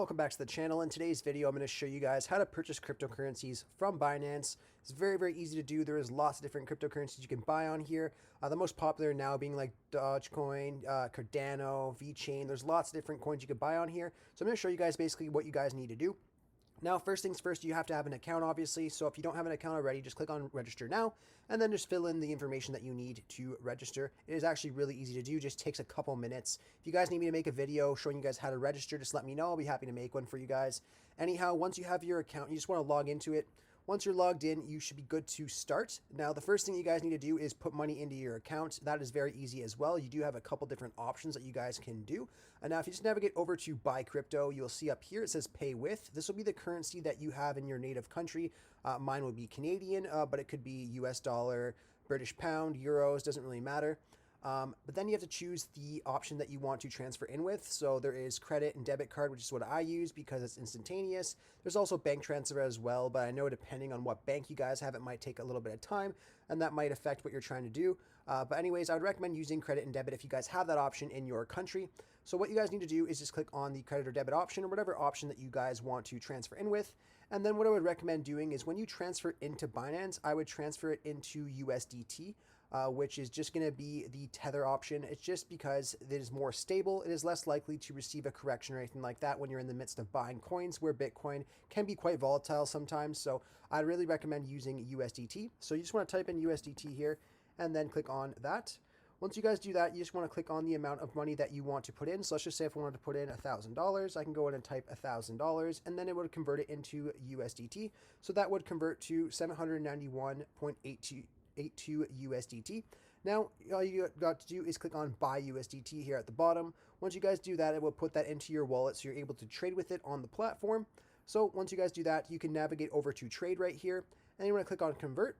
Welcome back to the channel. In today's video, I'm going to show you guys how to purchase cryptocurrencies from Binance. It's very, very easy to do. There is lots of different cryptocurrencies you can buy on here. The most popular now being like Dogecoin, Cardano, VeChain. There's lots of different coins you can buy on here. So I'm going to show you guys basically what you guys need to do. Now, first things first, you have to have an account, obviously. So if you don't have an account already, just click on register now, and then just fill in the information that you need to register. It is actually really easy to do, just takes a couple minutes. If you guys need me to make a video showing you guys how to register, just let me know. I'll be happy to make one for you guys. Anyhow, once you have your account, you just want to log into it. Once you're logged in, you should be good to start. Now, the first thing you guys need to do is put money into your account. That is very easy as well. You do have a couple different options that you guys can do. And now, if you just navigate over to buy crypto, you'll see up here, it says pay with. This will be the currency that you have in your native country. Mine would be Canadian, but it could be US dollar, British pound, euros, doesn't really matter. But then you have to choose the option that you want to transfer in with. So there is credit and debit card, which is what I use because it's instantaneous. There's also bank transfer as well, but I know depending on what bank you guys have, it might take a little bit of time and that might affect what you're trying to do. But anyways, I would recommend using credit and debit if you guys have that option in your country. So what you guys need to do is just click on the credit or debit option or whatever option that you guys want to transfer in with. And then what I would recommend doing is when you transfer into Binance, I would transfer it into USDT. Which is just going to be the tether option. It's just because it is more stable. It is less likely to receive a correction or anything like that when you're in the midst of buying coins, where Bitcoin can be quite volatile sometimes. So I really recommend using USDT. So you just want to type in USDT here and then click on that. Once you guys do that, you just want to click on the amount of money that you want to put in. So let's just say if I wanted to put in $1,000, I can go in and type $1,000 and then it would convert it into USDT. So that would convert to 791.82 USDT. Now, all you got to do is click on buy USDT here at the bottom. Once you guys do that, it will put that into your wallet so you're able to trade with it on the platform. So once you guys do that, you can navigate over to trade right here and you want to click on convert.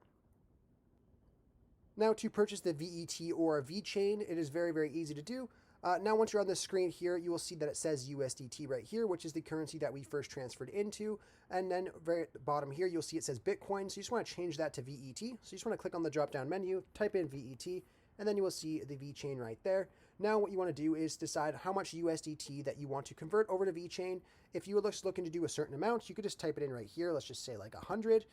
Now, to purchase the VET or VeChain, it is very, very easy to do. Now, once you're on the screen here, you will see that it says USDT right here, which is the currency that we first transferred into. And then very at the bottom here, you'll see it says Bitcoin. So you just want to change that to VET. So you just want to click on the drop-down menu, type in VET, and then you will see the VeChain right there. Now, what you want to do is decide how much USDT that you want to convert over to VeChain. If you were just looking to do a certain amount, you could just type it in right here. Let's just say like 100.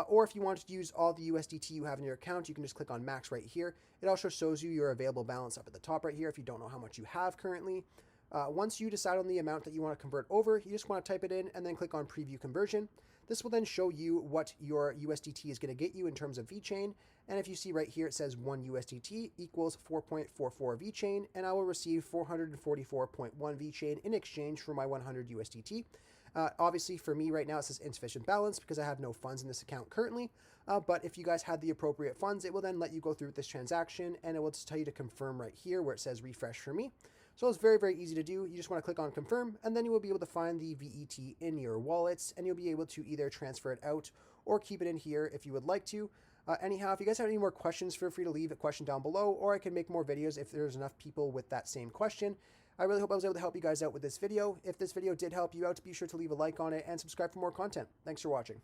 Or if you want to use all the USDT you have in your account, you can just click on max right here. It also shows you your available balance up at the top right here if you don't know how much you have currently. Once you decide on the amount that you want to convert over, you just want to type it in and then click on preview conversion. This will then show you what your USDT is going to get you in terms of VeChain. And if you see right here, it says 1 USDT equals 4.44 VeChain, and I will receive 444.1 VeChain in exchange for my 100 USDT. Obviously, for me right now, it says insufficient balance because I have no funds in this account currently. But if you guys had the appropriate funds, it will then let you go through with this transaction, and it will just tell you to confirm right here where it says refresh for me. So it's very, very easy to do. You just want to click on confirm, and then you will be able to find the VET in your wallets, and you'll be able to either transfer it out or keep it in here if you would like to. Anyhow, if you guys have any more questions, feel free to leave a question down below, or I can make more videos if there's enough people with that same question. I really hope I was able to help you guys out with this video. If this video did help you out, be sure to leave a like on it and subscribe for more content. Thanks for watching.